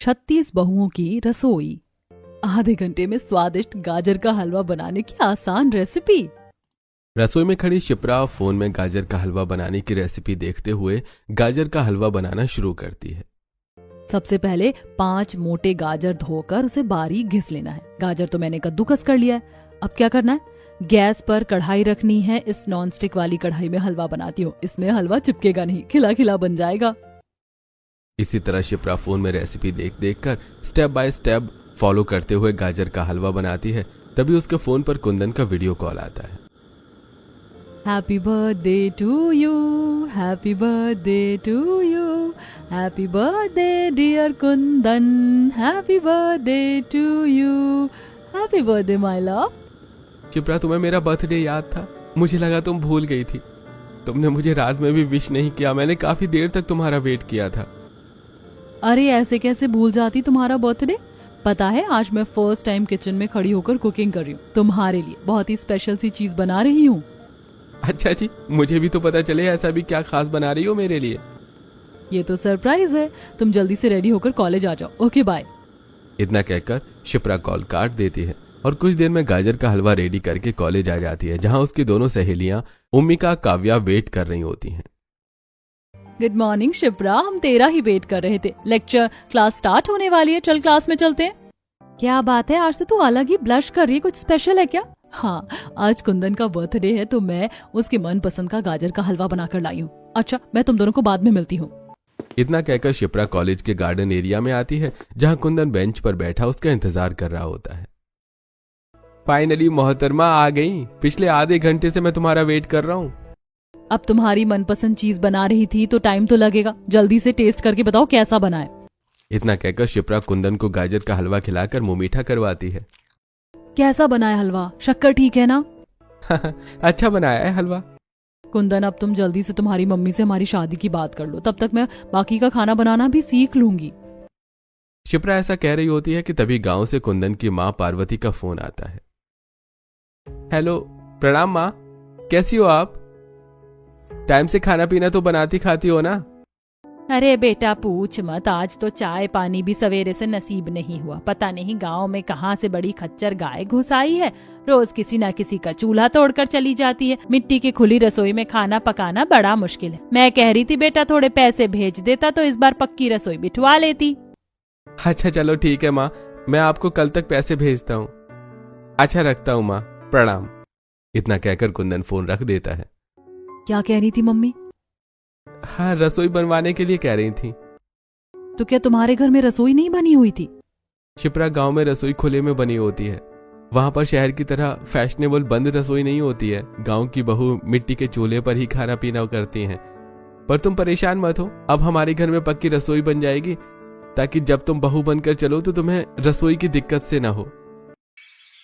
36 बहुओं की रसोई। आधे घंटे में स्वादिष्ट गाजर का हलवा बनाने की आसान रेसिपी। रसोई में खड़ी शिप्रा फोन में गाजर का हलवा बनाने की रेसिपी देखते हुए गाजर का हलवा बनाना शुरू करती है। सबसे पहले 5 मोटे गाजर धोकर उसे बारीक घिस लेना है। गाजर तो मैंने कद्दूकस कर लिया है। अब क्या करना है, गैस पर कढ़ाई रखनी है। इस नॉन स्टिक वाली कढ़ाई में हलवा बनाती हूँ, इसमें हलवा चिपकेगा नहीं, खिला खिला बन जाएगा। इसी तरह शिप्रा फोन में रेसिपी देख देख कर स्टेप बाय स्टेप फॉलो करते हुए गाजर का हलवा बनाती है। तभी उसके फोन पर कुंदन का वीडियो कॉल आता है। Happy birthday to you, happy birthday to you, happy birthday dear Kundan, happy birthday to you, happy birthday my love. Shipra, तुम्हें मेरा बर्थडे याद था? मुझे लगा तुम भूल गई थी। तुमने मुझे रात में भी विश नहीं किया। मैंने काफी देर तक तुम्हारा वेट किया था। अरे ऐसे कैसे भूल जाती तुम्हारा बर्थडे। पता है आज मैं फर्स्ट टाइम किचन में खड़ी होकर कुकिंग कर रही हूँ। तुम्हारे लिए बहुत ही स्पेशल सी चीज बना रही हूँ। अच्छा जी, मुझे भी तो पता चले ऐसा भी क्या खास बना रही हो मेरे लिए। ये तो सरप्राइज है। तुम जल्दी से रेडी होकर कॉलेज आ जाओ। Okay bye. इतना कहकर शिप्रा कॉल काट देती है और कुछ देर में गाजर का हलवा रेडी करके कॉलेज आ जाती है, जहां उसकी दोनों सहेलियां उम्मिका काव्या वेट कर रही होती हैं। गुड मॉर्निंग शिप्रा, हम तेरा ही वेट कर रहे थे। लेक्चर क्लास स्टार्ट होने वाली है, चल क्लास में चलते हैं। क्या बात है, आज तो तू अलग ही ब्लश कर रही है, कुछ स्पेशल है क्या? हाँ, आज कुंदन का बर्थडे है तो मैं उसके मनपसंद का गाजर का हलवा बनाकर लाई हूँ। अच्छा, मैं तुम दोनों को बाद में मिलती हूँ। इतना कहकर शिप्रा कॉलेज के गार्डन एरिया में आती है, जहां कुंदन बेंच पर बैठा उसका इंतजार कर रहा होता है। फाइनली मोहतरमा आ गई। पिछले आधे घंटे से मैं तुम्हारा वेट कर रहा हूँ। अब तुम्हारी मनपसंद चीज बना रही थी तो टाइम तो लगेगा। जल्दी से टेस्ट करके बताओ कैसा बना है। इतना कहकर शिप्रा कुंदन को गाजर का हलवा खिलाकर मुंह मीठा करवाती है। कैसा बना है हलवा? शक्कर ठीक है ना? अच्छा बनाया है हलवा। कुंदन, अब तुम जल्दी से तुम्हारी मम्मी से हमारी शादी की बात कर लो, तब तक मैं बाकी का खाना बनाना भी सीख लूंगी। शिप्रा ऐसा कह रही होती है कि तभी गांव से कुंदन की माँ पार्वती का फोन आता है। हेलो, प्रणाम माँ, कैसी हो आप? टाइम से खाना पीना तो बनाती खाती हो ना? अरे बेटा पूछ मत, आज तो चाय पानी भी सवेरे से नसीब नहीं हुआ। पता नहीं गांव में कहां से बड़ी खच्चर गाय घुस आई है। रोज किसी न किसी का चूल्हा तोड़कर चली जाती है। मिट्टी की खुली रसोई में खाना पकाना बड़ा मुश्किल है। मैं कह रही थी बेटा थोड़े पैसे भेज देता तो इस बार पक्की रसोई बिठवा लेती। अच्छा चलो ठीक है माँ, मैं आपको कल तक पैसे भेजता हूँ। अच्छा रखता हूँ माँ, प्रणाम। इतना कहकर कुंदन फोन रख देता है। क्या कह रही थी मम्मी? हाँ, रसोई बनवाने के लिए कह रही थी। तो क्या तुम्हारे घर में रसोई नहीं बनी हुई थी? शिप्रा, गांव में रसोई खुले में बनी होती है। वहां पर शहर की तरह फैशनेबल बंद रसोई नहीं होती है। गांव की बहू मिट्टी के चूल्हे पर ही खाना पीना करती हैं। पर तुम परेशान मत हो, अब हमारे घर में पक्की रसोई बन जाएगी, ताकि जब तुम बहू बनकर चलो तो तुम्हें रसोई की दिक्कत से ना हो।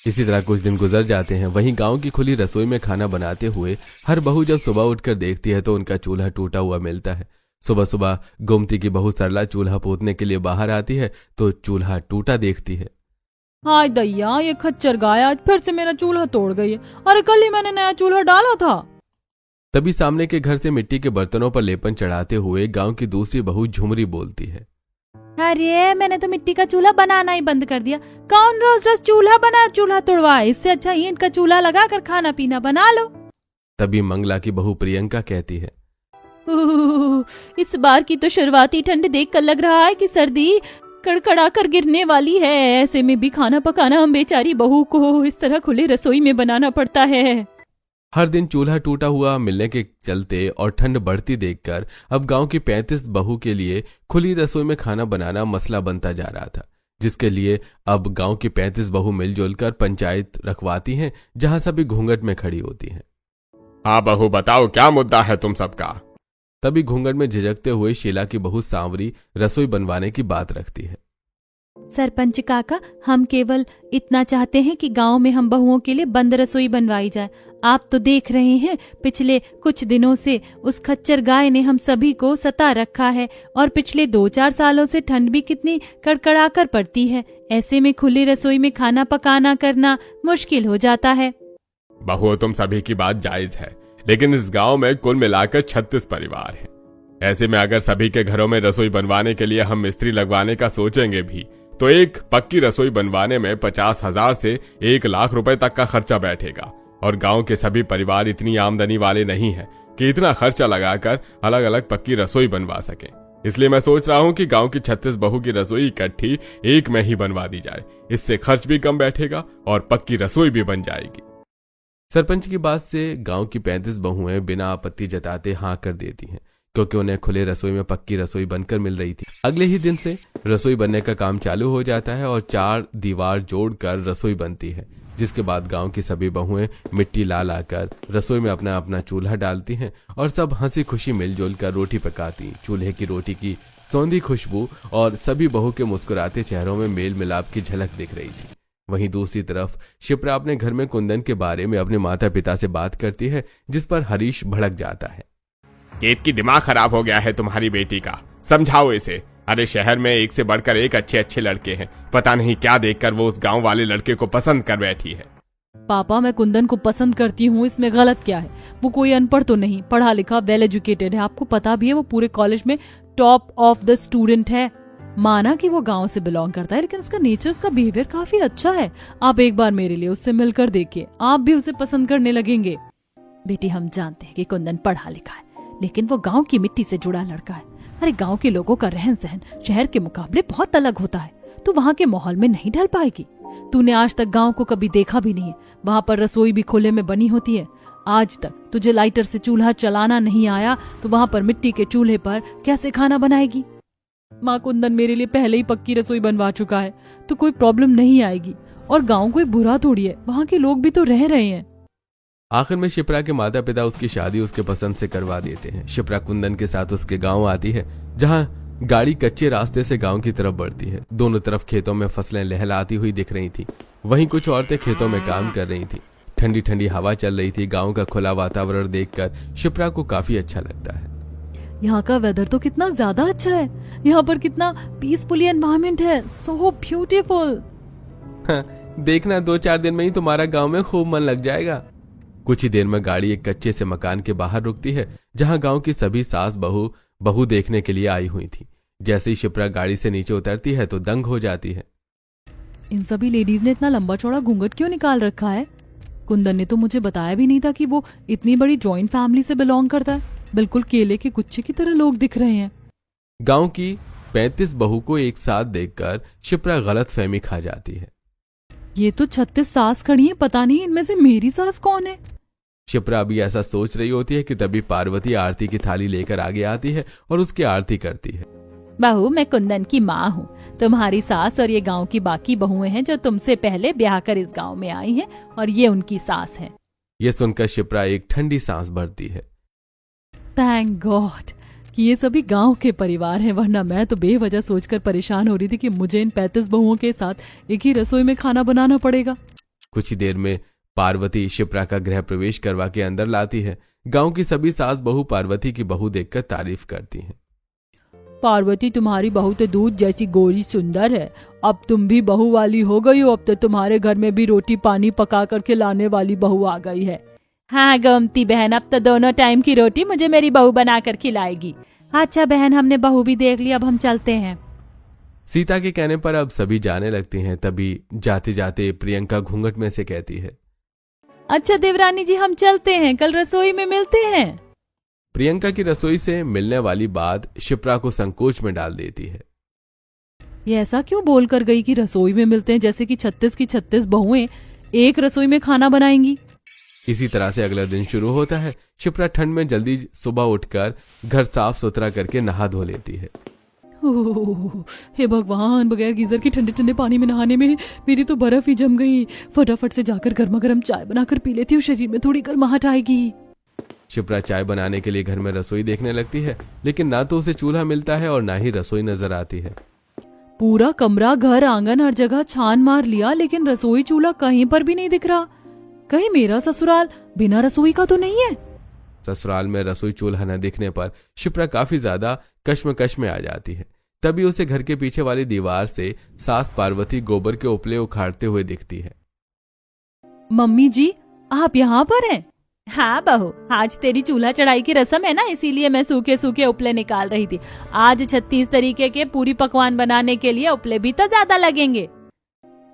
इसी तरह कुछ दिन गुजर जाते हैं। वहीं गांव की खुली रसोई में खाना बनाते हुए हर बहू जब सुबह उठकर देखती है तो उनका चूल्हा टूटा हुआ मिलता है। सुबह सुबह गोमती की बहू सरला चूल्हा पोतने के लिए बाहर आती है तो चूल्हा टूटा देखती है। हाय दैया, ये खच्चर गाय आज फिर से मेरा चूल्हा तोड़ गई है। अरे कल ही मैंने नया चूल्हा डाला था। तभी सामने के घर से मिट्टी के बर्तनों पर लेपन चढ़ाते हुए गांव की दूसरी बहू झुमरी बोलती है। अरे मैंने तो मिट्टी का चूल्हा बनाना ही बंद कर दिया। कौन रोज रोज चूल्हा बना चूल्हा तोड़वाए, इससे अच्छा ईंट का चूल्हा लगा कर खाना पीना बना लो। तभी मंगला की बहू प्रियंका कहती है, इस बार की तो शुरुआती ठंड देखकर लग रहा है कि सर्दी कड़कड़ा कर गिरने वाली है। ऐसे में भी खाना पकाना हम बेचारी बहू को इस तरह खुले रसोई में बनाना पड़ता है। हर दिन चूल्हा टूटा हुआ मिलने के चलते और ठंड बढ़ती देखकर अब गांव की 35 बहू के लिए खुली रसोई में खाना बनाना मसला बनता जा रहा था, जिसके लिए अब गांव की 35 बहू मिलजुल कर पंचायत रखवाती हैं, जहां सभी घूंघट में खड़ी होती हैं। हाँ बहू, बताओ क्या मुद्दा है तुम सबका? तभी घूंघट में झिझकते हुए शीला की बहू सांवरी रसोई बनवाने की बात रखती है। सरपंच काका, हम केवल इतना चाहते हैं कि गांव में हम बहुओं के लिए बंद रसोई बनवाई जाए। आप तो देख रहे हैं पिछले कुछ दिनों से उस खच्चर गाय ने हम सभी को सता रखा है और पिछले 2-4 सालों से ठंड भी कितनी कड़कड़ा कर पड़ती है। ऐसे में खुली रसोई में खाना पकाना करना मुश्किल हो जाता है। बहू, तुम सभी की बात जायज है, लेकिन इस गांव में कुल मिलाकर 36 परिवार हैं। ऐसे में अगर सभी के घरों में रसोई बनवाने के लिए हम मिस्त्री लगवाने का सोचेंगे भी तो एक पक्की रसोई बनवाने में 50,000 से 1,00,000 रुपए तक का खर्चा बैठेगा। और गांव के सभी परिवार इतनी आमदनी वाले नहीं हैं कि इतना खर्चा लगाकर अलग अलग पक्की रसोई बनवा सके। इसलिए मैं सोच रहा हूं कि गांव की 36 बहू की रसोई इकट्ठी एक में ही बनवा दी जाए। इससे खर्च भी कम बैठेगा और पक्की रसोई भी बन जाएगी। सरपंच की बात से गांव की 35 बहुएं बिना आपत्ति जताते हाँ कर देती हैं, क्योंकि उन्हें खुले रसोई में पक्की रसोई बनकर मिल रही थी। अगले ही दिन से रसोई बनने का काम चालू हो जाता है और 4 दीवार जोड़कर रसोई बनती है, जिसके बाद गांव की सभी बहुएं मिट्टी ला लाकर रसोई में अपना अपना चूल्हा डालती हैं और सब हंसी खुशी मिलजुल कर रोटी पकाती। चूल्हे की रोटी की सौंधी खुशबू और सभी बहू के मुस्कुराते चेहरों में मेल मिलाप की झलक दिख रही थी। वहीं दूसरी तरफ शिप्रा अपने घर में कुंदन के बारे में अपने माता पिता से बात करती है, जिस पर हरीश भड़क जाता है। केत की दिमाग खराब हो गया है तुम्हारी बेटी का, समझाओ इसे। अरे शहर में एक से बढ़कर एक अच्छे अच्छे लड़के हैं, पता नहीं क्या देखकर वो उस गांव वाले लड़के को पसंद कर बैठी है। पापा मैं कुंदन को पसंद करती हूँ, इसमें गलत क्या है? वो कोई अनपढ़ तो नहीं, पढ़ा लिखा वेल एजुकेटेड है। आपको पता भी है वो पूरे कॉलेज में टॉप ऑफ द स्टूडेंट है। माना कि वो गांव से बिलोंग करता है, लेकिन उसका नेचर, उसका बिहेवियर काफी अच्छा है। आप एक बार मेरे लिए उससे मिलकर देखिए, आप भी उसे पसंद करने लगेंगे। बेटी हम जानते हैं कि कुंदन पढ़ा लिखा है, लेकिन वो गांव की मिट्टी से जुड़ा लड़का है। अरे गांव के लोगों का रहन सहन शहर के मुकाबले बहुत अलग होता है। तू वहाँ के माहौल में नहीं ढल पाएगी। तूने आज तक गांव को कभी देखा भी नहीं है। वहाँ पर रसोई भी खुले में बनी होती है। आज तक तुझे लाइटर से चूल्हा चलाना नहीं आया तो वहाँ पर मिट्टी के चूल्हे पर कैसे खाना बनाएगी? माँ कुंदन मेरे लिए पहले ही पक्की रसोई बनवा चुका है, तो कोई प्रॉब्लम नहीं आएगी। और गाँव कोई बुरा थोड़ी है, वहाँ के लोग भी तो रह रहे हैं। आखिर में शिप्रा के माता पिता उसकी शादी उसके पसंद से करवा देते हैं। शिप्रा कुंदन के साथ उसके गांव आती है, जहां गाड़ी कच्चे रास्ते से गांव की तरफ बढ़ती है। दोनों तरफ खेतों में फसलें लहलाती हुई दिख रही थी। वहीं कुछ औरतें खेतों में काम कर रही थी। ठंडी ठंडी हवा चल रही थी। गांव का खुला वातावरण देखकर शिप्रा को काफी अच्छा लगता है। यहाँ का वेदर तो कितना ज्यादा अच्छा है। यहाँ पर कितना पीसफुली एनवायरनमेंट है, सो ब्यूटीफुल। देखना 2-4 दिन में ही तुम्हारा गांव में खूब मन लग जाएगा। कुछ ही देर में गाड़ी एक कच्चे से मकान के बाहर रुकती है, जहां गांव की सभी सास बहू देखने के लिए आई हुई थी। जैसे ही शिप्रा गाड़ी से नीचे उतरती है तो दंग हो जाती है। इन सभी लेडीज ने इतना लंबा चौड़ा घूंघट क्यों निकाल रखा है? कुंदन ने तो मुझे बताया भी नहीं था कि वो इतनी बड़ी जॉइंट फैमिली से बिलोंग करता है। बिल्कुल केले के गुच्छे की तरह लोग दिख रहे हैं। गांव की 35 बहू को एक साथ देखकर शिप्रा गलत फहमी खा जाती है। ये तो 36 सास खड़ी है, पता नहीं इनमें से मेरी सास कौन है? शिप्रा अभी ऐसा सोच रही होती है कि तभी पार्वती आरती की थाली लेकर आगे आती है और उसकी आरती करती है। बहू मैं कुंदन की माँ हूँ। तुम्हारी सास और ये गांव की बाकी बहुएं हैं जो तुमसे पहले ब्याह कर इस गांव में आई हैं, और ये उनकी सास है। ये सुनकर शिप्रा एक ठंडी सांस भरती है। थैंक गॉड कि ये सभी गांव के परिवार हैं, वरना मैं तो बेवजह सोचकर परेशान हो रही थी कि मुझे इन 35 बहुओं के साथ एक ही रसोई में खाना बनाना पड़ेगा। कुछ ही देर में पार्वती शिप्रा का गृह प्रवेश करवा के अंदर लाती है। गांव की सभी सास बहू पार्वती की बहू देखकर तारीफ करती हैं। पार्वती तुम्हारी बहू तो दूध जैसी गोरी सुंदर है। अब तुम भी बहू वाली हो गई हो। अब तो तुम्हारे घर में भी रोटी पानी पका कर खिलाने वाली बहू आ गई है। हाँ गोमती बहन, अब तो दोनों टाइम की रोटी मुझे मेरी बहू बना कर खिलाएगी। अच्छा बहन, हमने बहू भी देख ली, अब हम चलते हैं। सीता के कहने पर अब सभी जाने लगती हैं। तभी जाते जाते प्रियंका घूंघट में से कहती है, अच्छा देवरानी जी हम चलते हैं, कल रसोई में मिलते हैं। प्रियंका की रसोई से मिलने वाली बात शिप्रा को संकोच में डाल देती है। ये ऐसा क्यों बोल कर गई कि रसोई में मिलते हैं, जैसे कि 36 की 36 बहुएं एक रसोई में खाना बनाएंगी। इसी तरह से अगला दिन शुरू होता है। शिप्रा ठंड में जल्दी सुबह उठकर घर साफ सुथरा करके नहा धो लेती है। हे भगवान, बगैर गीजर की ठंडे ठंडे पानी में नहाने में मेरी तो बर्फ ही जम गई। फटाफट से जाकर गर्मा गर्म चाय बनाकर पी लेती हूँ, शरीर में थोड़ी गर्माहट आएगी। शिप्रा चाय बनाने के लिए घर में रसोई देखने लगती है, लेकिन ना तो उसे चूल्हा मिलता है और ना ही रसोई नजर आती है। पूरा कमरा, घर, आंगन, हर जगह छान मार लिया, लेकिन रसोई चूल्हा कहीं पर भी नहीं दिख रहा। कहीं मेरा ससुराल बिना रसोई का तो नहीं है? ससुराल में रसोई चूल्हा न दिखने पर शिप्रा काफी ज्यादा कश्मकश में आ जाती है। तभी उसे घर के पीछे वाली दीवार से सास पार्वती गोबर के उपले उखाड़ते हुए दिखती है। मम्मी जी, आप यहाँ पर हैं? हाँ बहू, आज तेरी चूल्हा चढ़ाई की रस्म है ना, इसीलिए मैं सूखे सूखे उपले निकाल रही थी। आज 36 तरीके के पूरी पकवान बनाने के लिए उपले भी तो ज्यादा लगेंगे।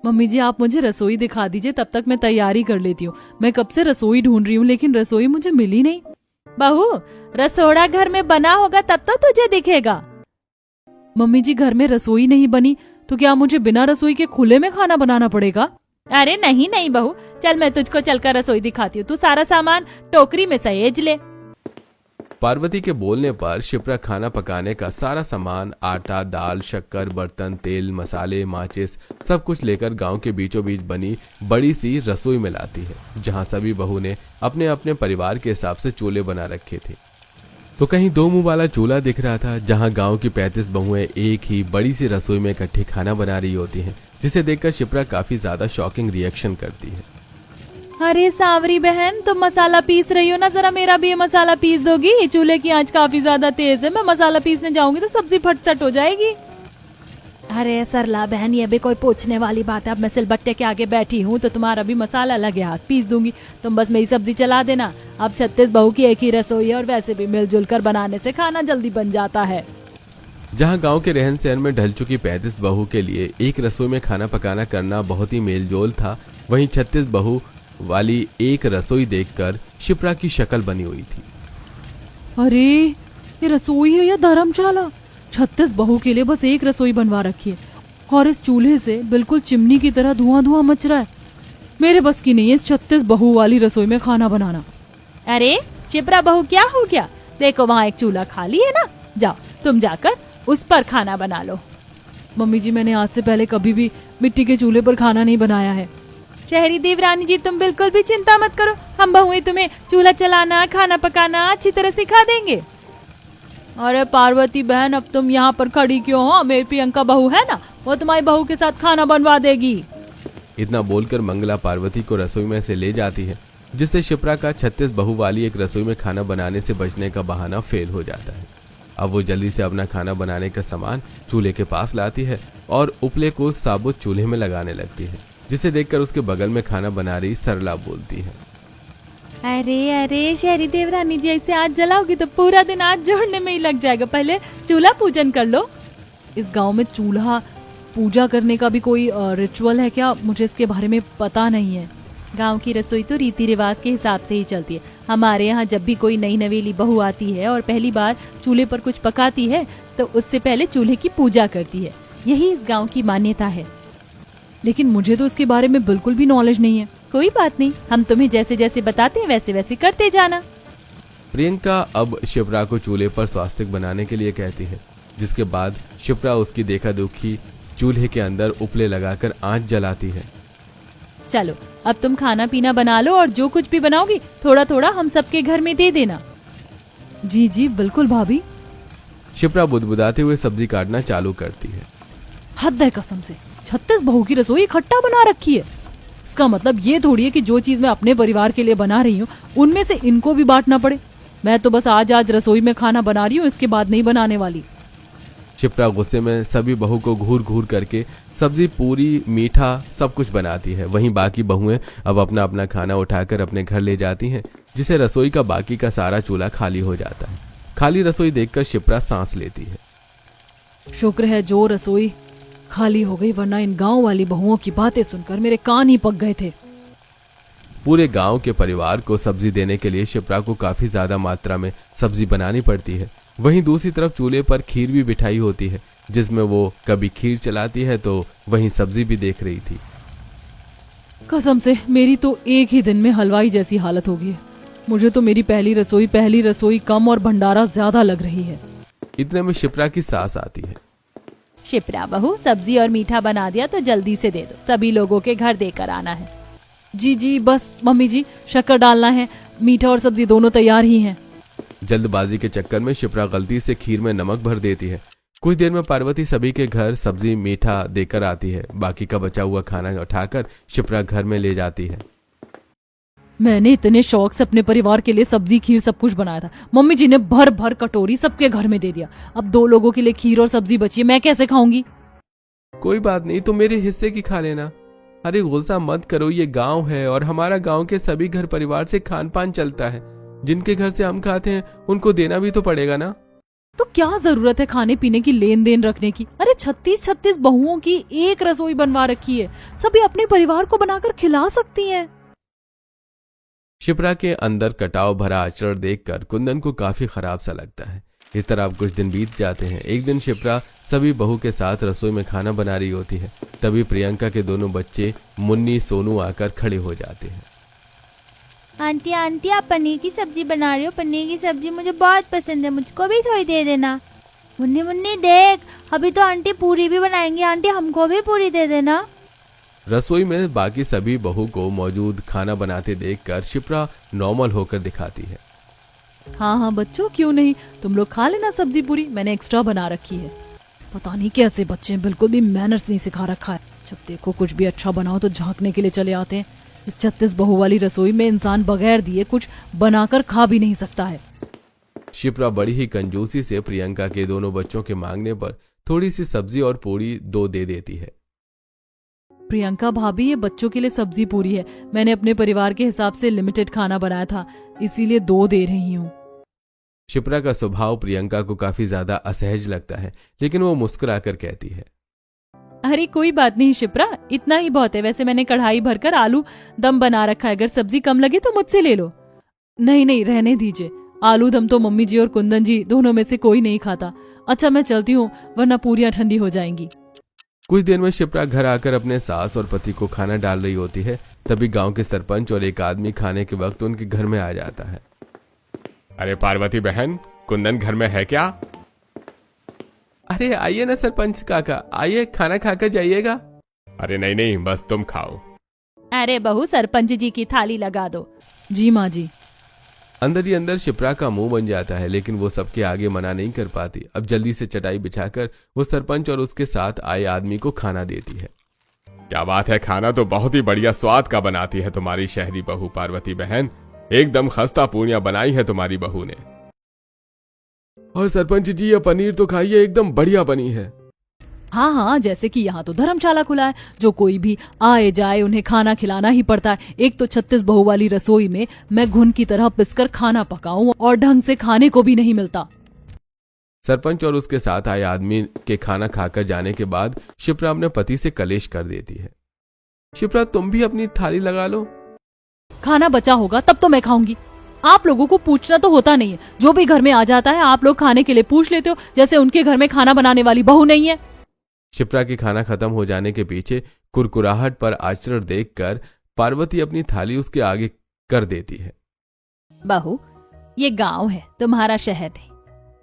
मम्मी जी आप मुझे रसोई दिखा दीजिए, तब तक मैं तैयारी कर लेती हूँ। मैं कब से रसोई ढूंढ रही हूँ लेकिन रसोई मुझे मिली नहीं। बहू, रसोड़ा घर में बना होगा तब तो तुझे दिखेगा। मम्मी जी घर में रसोई नहीं बनी तो क्या मुझे बिना रसोई के खुले में खाना बनाना पड़ेगा? अरे नहीं नहीं बहू, चल मैं तुझको चलकर रसोई दिखाती हूँ। तू सारा सामान टोकरी में सहेज ले। पार्वती के बोलने पर शिप्रा खाना पकाने का सारा सामान, आटा, दाल, शक्कर, बर्तन, तेल, मसाले, माचिस सब कुछ लेकर गांव के बीचों बीच बनी बड़ी सी रसोई में लाती है, जहां सभी बहू ने अपने अपने परिवार के हिसाब से चूल्हे बना रखे थे। तो कहीं 2 मुंह वाला चूल्हा दिख रहा था, जहां गांव की 35 बहुएं एक ही बड़ी सी रसोई में इकट्ठी खाना बना रही होती हैं, जिसे देखकर शिप्रा काफी ज्यादा शॉकिंग रिएक्शन करती है। अरे सांवरी बहन, तुम मसाला पीस रही हो ना, जरा मेरा भी ये मसाला पीस दोगी? चूल्हे की आंच काफी ज्यादा तेज है, मैं मसाला पीसने जाऊंगी तो सब्जी फटसट हो जाएगी। अरे सरला बहन, ये भी कोई पूछने वाली बात है? अब मैं सिलबट्टे के आगे बैठी हूँ तो तुम्हारा भी मसाला लगे हाथ पीस दूंगी। तुम बस मेरी सब्जी चला देना। अब 36 बहू की एक ही रसोई है और वैसे भी मिलजुल कर बनाने से खाना जल्दी बन जाता है। जहां गांव के रहन सहन में ढल चुकी 35 बहू के लिए एक रसोई में खाना पकाना करना बहुत ही मेलजोल था, वहीं 36 बहू वाली एक रसोई देखकर शिप्रा की शक्ल बनी हुई थी। अरे ये रसोई है या धर्मशाला? 36 बहू के लिए बस एक रसोई बनवा रखी है और इस चूल्हे से बिल्कुल चिमनी की तरह धुआं धुआं मच रहा है। मेरे बस की नहीं है इस 36 बहू वाली रसोई में खाना बनाना। अरे शिप्रा बहू, क्या हो गया? देखो वहाँ एक चूल्हा खाली है ना, जाओ तुम जाकर उस पर खाना बना लो। मम्मी जी मैंने आज से पहले कभी भी मिट्टी के चूल्हे पर खाना नहीं बनाया है। शहरी देवरानी जी, तुम बिल्कुल भी चिंता मत करो, हम बहुएं तुम्हें चूल्हा चलाना, खाना पकाना अच्छी तरह सिखा देंगे। अरे पार्वती बहन, अब तुम यहाँ पर खड़ी क्यों हो? मेरी प्रियंका बहू है ना, वो तुम्हारी बहू के साथ खाना बनवा देगी। इतना बोलकर मंगला पार्वती को रसोई में से ले जाती है, जिससे शिप्रा का 36 बहू वाली एक रसोई में खाना बनाने से बचने का बहाना फेल हो जाता है। अब वो जल्दी से अपना खाना बनाने का सामान चूल्हे के पास लाती है और उपले को साबुत चूल्हे में लगाने लगती है, जिसे देखकर उसके बगल में खाना बना रही सरला बोलती है, अरे अरे शहरी देवरानी जी, ऐसे आज जलाओगी तो पूरा दिन आज जोड़ने में ही लग जाएगा। पहले चूल्हा पूजन कर लो। इस गांव में चूल्हा पूजा करने का भी कोई रिचुअल है क्या? मुझे इसके बारे में पता नहीं है। गांव की रसोई तो रीति रिवाज के हिसाब से ही चलती है। हमारे यहाँ जब भी कोई नई नवेली बहू आती है और पहली बार चूल्हे पर कुछ पकाती है तो उससे पहले चूल्हे की पूजा करती है। यही इस गांव की मान्यता है। लेकिन मुझे तो इसके बारे में बिल्कुल भी नॉलेज नहीं है। कोई बात नहीं, हम तुम्हें जैसे जैसे बताते हैं वैसे वैसे करते जाना। प्रियंका अब शिप्रा को चूल्हे पर स्वास्तिक बनाने के लिए कहती है, जिसके बाद शिप्रा उसकी देखा दुखी चूल्हे के अंदर उपले लगाकर आंच जलाती है। चलो अब तुम खाना पीना बना लो और जो कुछ भी बनाओगी थोड़ा थोड़ा हम सबके घर में दे देना। जी जी बिल्कुल भाभी। शिप्रा बुदबुदाते हुए सब्जी काटना चालू करती है। हद है कसम से, 36 बहू की रसोई इकट्ठा बना रखी है। इसका मतलब ये थोड़ी है कि जो चीज मैं अपने परिवार के लिए बना रही हूँ उनमें से इनको भी बांटना पड़े। मैं तो बस आज रसोई में खाना बना रही हूँ, इसके बाद नहीं बनाने वाली। शिप्रा गुस्से में सभी बहू को घूर घूर करके सब्जी, पूरी, मीठा सब कुछ बनाती है। वहीं बाकी बहुएं अब अपना अपना खाना उठाकर अपने घर ले जाती हैं, जिसे रसोई का बाकी का सारा चूल्हा खाली हो जाता है। खाली रसोई देखकर शिप्रा सांस लेती है। शुक्र है जो रसोई खाली हो गई, वरना इन गांव वाली बहुओं की बातें सुनकर मेरे कान ही पक गए थे। पूरे गांव के परिवार को सब्जी देने के लिए शिप्रा को काफी ज्यादा मात्रा में सब्जी बनानी पड़ती है। वहीं दूसरी तरफ चूल्हे पर खीर भी बिठाई होती है, जिसमें वो कभी खीर चलाती है तो वहीं सब्जी भी देख रही थी। कसम से मेरी तो एक ही दिन में हलवाई जैसी हालत हो गई है। मुझे तो मेरी पहली रसोई कम और भंडारा ज्यादा लग रही है। इतने में शिप्रा की सास आती है। शिप्रा बहू, सब्जी और मीठा बना दिया तो जल्दी से दे दो, सभी लोगों के घर देकर आना है। जी जी बस मम्मी जी, शक्कर डालना है, मीठा और सब्जी दोनों तैयार ही हैं। जल्दबाजी के चक्कर में शिप्रा गलती से खीर में नमक भर देती है। कुछ देर में पार्वती सभी के घर सब्जी, मीठा देकर आती है। बाकी का बचा हुआ खाना उठाकर शिप्रा घर में ले जाती है। मैंने इतने शौक से अपने परिवार के लिए सब्जी, खीर सब कुछ बनाया था। मम्मी जी ने भर भर कटोरी सबके घर में दे दिया। अब 2 लोगों के लिए खीर और सब्जी बची है, मैं कैसे खाऊंगी? कोई बात नहीं, तुम मेरे हिस्से की खा लेना। अरे गुस्सा मत करो, ये गांव है और हमारा गांव के सभी घर परिवार से खान पान चलता है। जिनके घर से हम खाते हैं उनको देना भी तो पड़ेगा ना। तो क्या जरूरत है खाने पीने की लेन देन रखने की? अरे 36 बहुओं की एक रसोई बनवा रखी है, सभी अपने परिवार को बनाकर खिला सकती हैं। शिप्रा के अंदर कटाव भरा आचरण देखकर कुंदन को काफी खराब सा लगता है। इस तरह अब कुछ दिन बीत जाते हैं। एक दिन शिप्रा सभी बहू के साथ रसोई में खाना बना रही होती है। तभी प्रियंका के दोनों बच्चे मुन्नी सोनू आकर खड़े हो जाते हैं। आंटी आंटी, आप पनीर की सब्जी बना रही हो? पनीर की सब्जी मुझे बहुत पसंद है, मुझको भी थोड़ी दे देना। मुन्नी मुन्नी देख, अभी तो आंटी पूरी भी बनाएंगी, आंटी हमको भी पूरी दे देना। रसोई में बाकी सभी बहू को मौजूद खाना बनाते देखकर शिप्रा नॉर्मल होकर दिखाती है। हाँ हाँ बच्चों, क्यों नहीं, तुम लोग खा लेना सब्जी पूरी, मैंने एक्स्ट्रा बना रखी है। पता नहीं कैसे बच्चे, बिल्कुल भी मैनर्स नहीं सिखा रखा है। जब देखो कुछ भी अच्छा बनाओ तो झांकने के लिए चले आते हैं। इस 36 बहू वाली रसोई में इंसान बगैर दिए कुछ बनाकर खा भी नहीं सकता है। शिप्रा बड़ी ही कंजूसी से प्रियंका के दोनों बच्चों के मांगने पर थोड़ी सी सब्जी और पूरी 2 दे देती है। प्रियंका भाभी, ये बच्चों के लिए सब्जी पूरी है, मैंने अपने परिवार के हिसाब से लिमिटेड खाना बनाया था, इसीलिए 2 दे रही हूँ। शिप्रा का स्वभाव प्रियंका को काफी ज्यादा असहज लगता है, लेकिन वो मुस्कुराकर कहती है, अरे कोई बात नहीं शिप्रा, इतना ही बहुत है। वैसे मैंने कढ़ाई भरकर आलू दम बना रखा है, अगर सब्जी कम लगे तो मुझसे ले लो। नहीं नहीं, रहने दीजिए, आलू दम तो मम्मी जी और कुंदन जी दोनों में से कोई नहीं खाता। अच्छा मैं चलती हूँ, वरना पूरियां ठंडी हो जाएंगी। कुछ देर में शिप्रा घर आकर अपने सास और पति को खाना डाल रही होती है। तभी गांव के सरपंच और एक आदमी खाने के वक्त उनके घर में आ जाता है। अरे पार्वती बहन, कुंदन घर में है क्या? अरे आइए ना सरपंच काका, आइए खाना खाकर जाइएगा। अरे नहीं नहीं, बस तुम खाओ। अरे बहू, सरपंच जी की थाली लगा दो। जी माँ जी। अंदर ही अंदर शिप्रा का मुंह बन जाता है, लेकिन वो सबके आगे मना नहीं कर पाती। अब जल्दी से चटाई बिछाकर वो सरपंच और उसके साथ आए आदमी को खाना देती है। क्या बात है, खाना तो बहुत ही बढ़िया स्वाद का बनाती है तुम्हारी शहरी बहू पार्वती बहन। एकदम खस्ता पूरियां बनाई है तुम्हारी बहू ने। और सरपंच जी, ये पनीर तो खाइए, एकदम बढ़िया बनी है। हाँ हाँ, जैसे कि यहाँ तो धर्मशाला खुला है, जो कोई भी आए जाए उन्हें खाना खिलाना ही पड़ता है। एक तो 36 बहू वाली रसोई में मैं घुन की तरह पिसकर खाना पकाऊं और ढंग से खाने को भी नहीं मिलता। सरपंच और उसके साथ आए आदमी के खाना खाकर जाने के बाद शिप्रा अपने पति से कलेश कर देती है। शिप्रा, तुम भी अपनी थाली लगा लो। खाना बचा होगा तब तो मैं खाऊंगी। आप लोगों को पूछना तो होता नहीं है, जो भी घर में आ जाता है आप लोग खाने के लिए पूछ लेते हो, जैसे उनके घर में खाना बनाने वाली बहू नहीं है। शिप्रा की खाना खत्म हो जाने के पीछे कुरकुराहट पर आचरण देखकर पार्वती अपनी थाली उसके आगे कर देती है। बहू, ये गांव है, तुम्हारा शहर नहीं।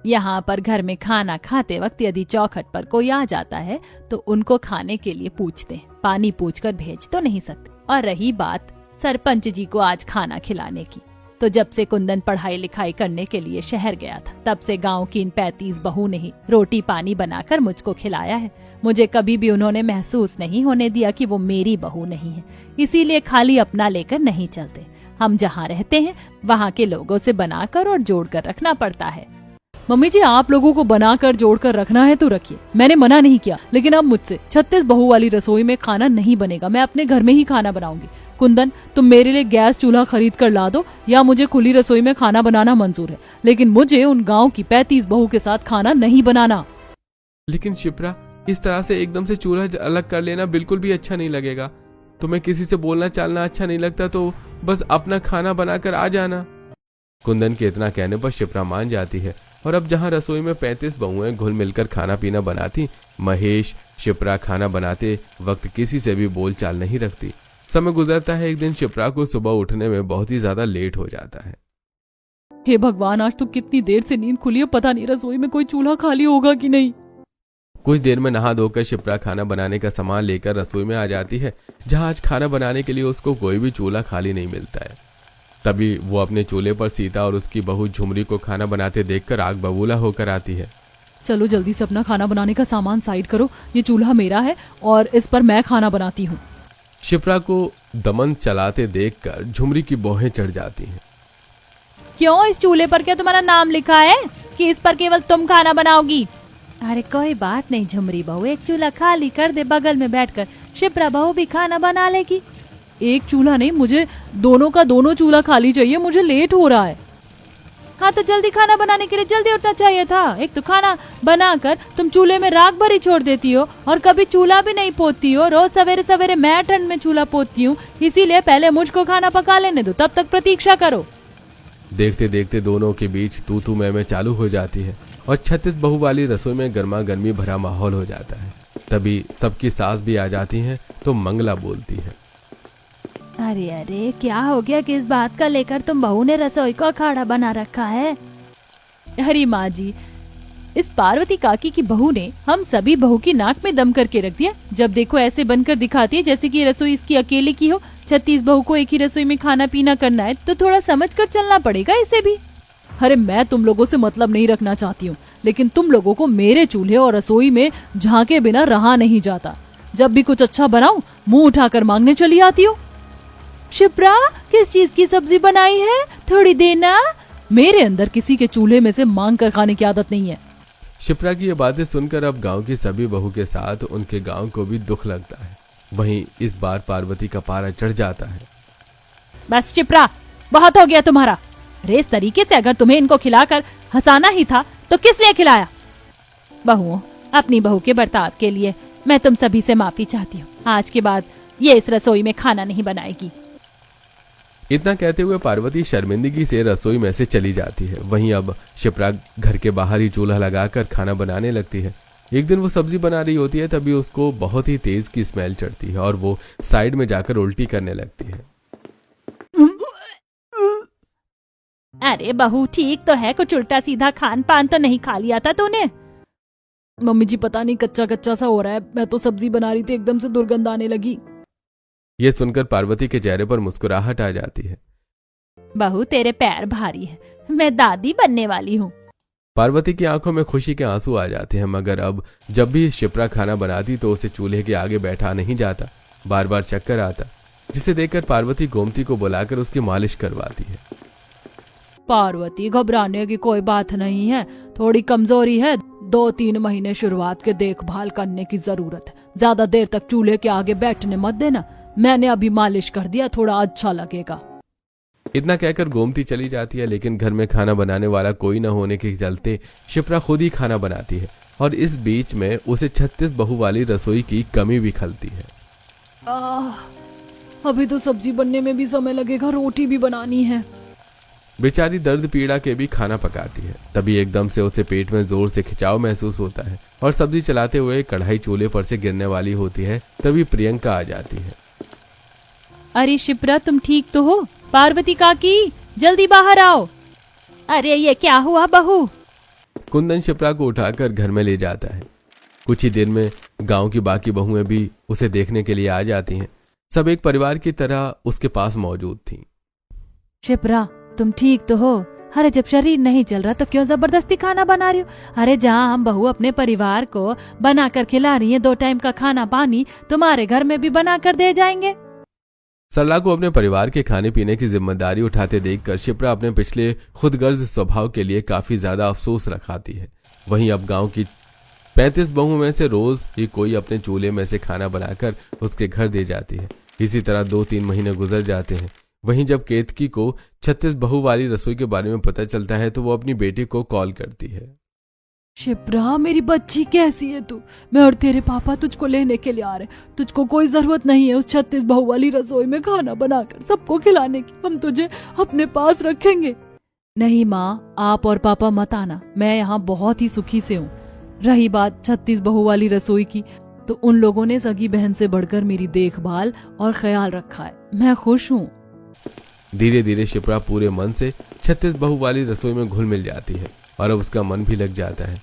यहाँ पर घर में खाना खाते वक्त यदि चौखट पर कोई आ जाता है तो उनको खाने के लिए पूछते हैं, पानी पूछकर भेज तो नहीं सकते। और रही बात सरपंच जी को आज खाना खिलाने की, तो जब से कुंदन पढ़ाई लिखाई करने के लिए शहर गया था, तब से गांव की इन 35 बहू ने ही रोटी पानी बनाकर मुझको खिलाया है। मुझे कभी भी उन्होंने महसूस नहीं होने दिया कि वो मेरी बहू नहीं है। इसीलिए खाली अपना लेकर नहीं चलते। हम जहाँ रहते हैं वहाँ के लोगों से बनाकर और जोड़कर रखना पड़ता है। मम्मी जी, आप लोगों को बनाकर जोड़कर रखना है तो रखिए, मैंने मना नहीं किया, लेकिन अब मुझसे 36 बहू वाली रसोई में खाना नहीं बनेगा। मैं अपने घर में ही खाना बनाऊंगी। कुंदन, तुम मेरे लिए गैस चूल्हा खरीद कर ला दो, या मुझे खुली रसोई में खाना बनाना मंजूर है, लेकिन मुझे उन गांव की 35 बहू के साथ खाना नहीं बनाना। लेकिन शिप्रा, इस तरह से एकदम से चूल्हा अलग कर लेना बिल्कुल भी अच्छा नहीं लगेगा। तुम्हें किसी से बोलना चालना अच्छा नहीं लगता तो बस अपना खाना बनाकर आ जाना। कुंदन के इतना कहने पर शिप्रा मान जाती है और अब जहां रसोई में 35 बहुएं घुल मिलकर खाना पीना बनाती, महेश शिप्रा खाना बनाते वक्त किसी से भी बोलचाल नहीं रखती। समय गुजरता है। एक दिन शिप्रा को सुबह उठने में बहुत ही ज्यादा लेट हो जाता है। हे भगवान, आज तो कितनी देर से नींद खुली है, पता नहीं रसोई में कोई चूल्हा खाली होगा कि नहीं। कुछ देर में नहा धोकर शिप्रा खाना बनाने का सामान लेकर रसोई में आ जाती है, जहां आज खाना बनाने के लिए उसको कोई भी चूल्हा खाली नहीं मिलता है। तभी वो अपने चूल्हे पर सीता और उसकी बहू झुमरी को खाना बनाते देखकर आग बबूला होकर आती है। चलो जल्दी से अपना खाना बनाने का सामान साइड करो, ये चूल्हा मेरा है और इस पर मैं खाना बनाती हूँ। शिप्रा को दमन चलाते देखकर झुमरी की बौहें चढ़ जाती हैं। क्यों, इस चूल्हे पर क्या तुम्हारा नाम लिखा है कि इस पर केवल तुम खाना बनाओगी? अरे कोई बात नहीं झुमरी बहू, एक चूल्हा खाली कर दे, बगल में बैठकर शिप्रा बहू भी खाना बना लेगी। एक चूल्हा नहीं, मुझे दोनों का दोनों चूल्हा खाली चाहिए, मुझे लेट हो रहा है। हाँ तो जल्दी खाना बनाने के लिए जल्दी उठना चाहिए था। एक तो खाना बनाकर तुम चूल्हे में राख भरी छोड़ देती हो और कभी चूल्हा भी नहीं पोतती हो। रोज सवेरे सवेरे मैं ठंड में चूल्हा पोतती हूँ, इसीलिए पहले मुझको खाना पका लेने दो, तब तक प्रतीक्षा करो। देखते देखते दोनों के बीच तू मैं चालू हो जाती है और 36 बहू वाली रसोई में गर्मा गर्मी भरा माहौल हो जाता है। तभी सबकी सास भी आ जाती है तो मंगला बोलती है, अरे अरे क्या हो गया, किस बात का लेकर तुम बहू ने रसोई को अखाड़ा बना रखा है? अरे माँ जी, इस पार्वती काकी की बहू ने हम सभी बहू की नाक में दम करके रख दिया। जब देखो ऐसे बनकर दिखाती है जैसे कि रसोई इसकी अकेले की हो। 36 बहू को एक ही रसोई में खाना पीना करना है तो थोड़ा समझ कर चलना पड़ेगा इसे भी। अरे मैं तुम लोगों से मतलब नहीं रखना चाहती हूँ, लेकिन तुम लोगों को मेरे चूल्हे और रसोई में झांके बिना रहा नहीं जाता। जब भी कुछ अच्छा बनाऊं मुंह उठाकर मांगने चली आती हो। शिप्रा, किस चीज की सब्जी बनाई है, थोड़ी देना। मेरे अंदर किसी के चूल्हे में से मांग कर खाने की आदत नहीं है। शिप्रा की ये बातें सुनकर अब गांव की सभी बहू के साथ उनके गांव को भी दुख लगता है। वहीं इस बार पार्वती का पारा चढ़ जाता है। बस शिप्रा, बहुत हो गया तुम्हारा। अरे इस तरीके से अगर तुम्हें इनको खिलाकर हंसाना ही था तो किस लिए खिलाया? बहुओं, अपनी बहू के बर्ताव के लिए मैं तुम सभी से माफी चाहती हूँ। आज के बाद ये इस रसोई में खाना नहीं बनाएगी। इतना कहते हुए पार्वती शर्मिंदगी से रसोई में से चली जाती है। वहीं अब शिप्रा घर के बाहर ही चूल्हा लगाकर खाना बनाने लगती है। एक दिन वो सब्जी बना रही होती है, तभी उसको बहुत ही तेज की स्मेल चढ़ती है और वो साइड में जाकर उल्टी करने लगती है। अरे बहू, ठीक तो है, कुछ उल्टा सीधा खान पान तो नहीं खा लिया था तूने? मम्मी जी पता नहीं कच्चा कच्चा सा हो रहा है, मैं तो सब्जी बना रही थी, एकदम से दुर्गंध आने लगी। ये सुनकर पार्वती के चेहरे पर मुस्कुराहट आ जाती है। बहू, तेरे पैर भारी है, मैं दादी बनने वाली हूँ। पार्वती की आंखों में खुशी के आंसू आ जाते हैं, मगर अब जब भी शिप्रा खाना बनाती तो उसे चूल्हे के आगे बैठा नहीं जाता, बार बार चक्कर आता, जिसे देखकर पार्वती गोमती को बुलाकर उसकी मालिश करवाती है। पार्वती, घबराने की कोई बात नहीं है, थोड़ी कमजोरी है, 2-3 महीने शुरुआत के देखभाल करने की जरूरत है। ज्यादा देर तक चूल्हे के आगे बैठने मत देना, मैंने अभी मालिश कर दिया, थोड़ा अच्छा लगेगा। इतना कहकर गोमती चली जाती है, लेकिन घर में खाना बनाने वाला कोई न होने के चलते शिप्रा खुद ही खाना बनाती है और इस बीच में उसे 36 बहू वाली रसोई की कमी भी खलती है। अभी तो सब्जी बनने में भी समय लगेगा, रोटी भी बनानी है। बेचारी दर्द पीड़ा के भी खाना पकाती है। तभी एकदम से उसे पेट में जोर से खिंचाव महसूस होता है और सब्जी चलाते हुए कढ़ाई चूल्हे पर से गिरने वाली होती है। तभी प्रियंका आ जाती है। अरे शिप्रा, तुम ठीक तो हो? पार्वती काकी, जल्दी बाहर आओ। अरे ये क्या हुआ बहू? कुंदन शिप्रा को उठाकर घर में ले जाता है। कुछ ही दिन में गांव की बाकी बहुएं भी उसे देखने के लिए आ जाती हैं। सब एक परिवार की तरह उसके पास मौजूद थीं। शिप्रा, तुम ठीक तो हो? अरे जब शरीर नहीं चल रहा तो क्यों जबरदस्ती खाना बना रही हो? अरे जहाँ हम बहू अपने परिवार को बना कर खिला रही है, 2 टाइम का खाना पानी तुम्हारे घर में भी बना कर दे जाएंगे। सरला को अपने परिवार के खाने पीने की जिम्मेदारी उठाते देखकर शिप्रा अपने पिछले खुदगर्ज स्वभाव के लिए काफी ज्यादा अफसोस रखाती है। वहीं अब गांव की 35 बहुओं में से रोज ही कोई अपने चूल्हे में से खाना बनाकर उसके घर दे जाती है। इसी तरह 2-3 महीने गुजर जाते हैं। वहीं जब केतकी को 36 बहू वाली रसोई के बारे में पता चलता है तो वो अपनी बेटी को कॉल करती है। शिप्रा, मेरी बच्ची कैसी है तू? मैं और तेरे पापा तुझको लेने के लिए आ रहे। तुझको कोई जरूरत नहीं है उस 36 बहू वाली रसोई में खाना बनाकर सबको खिलाने की। हम तुझे अपने पास रखेंगे। नहीं माँ, आप और पापा मत आना, मैं यहाँ बहुत ही सुखी से हूँ। रही बात 36 बहू वाली रसोई की, तो उन लोगों ने सगी बहन से बढ़कर मेरी देखभाल और ख्याल रखा है। मैं खुश हूँ। धीरे धीरे शिप्रा पूरे मन से 36 बहू वाली रसोई में घुल मिल जाती है और अब उसका मन भी लग जाता है।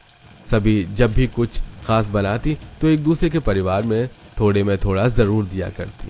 सभी जब भी कुछ खास बनाती तो एक दूसरे के परिवार में थोड़े में थोड़ा जरूर दिया करती।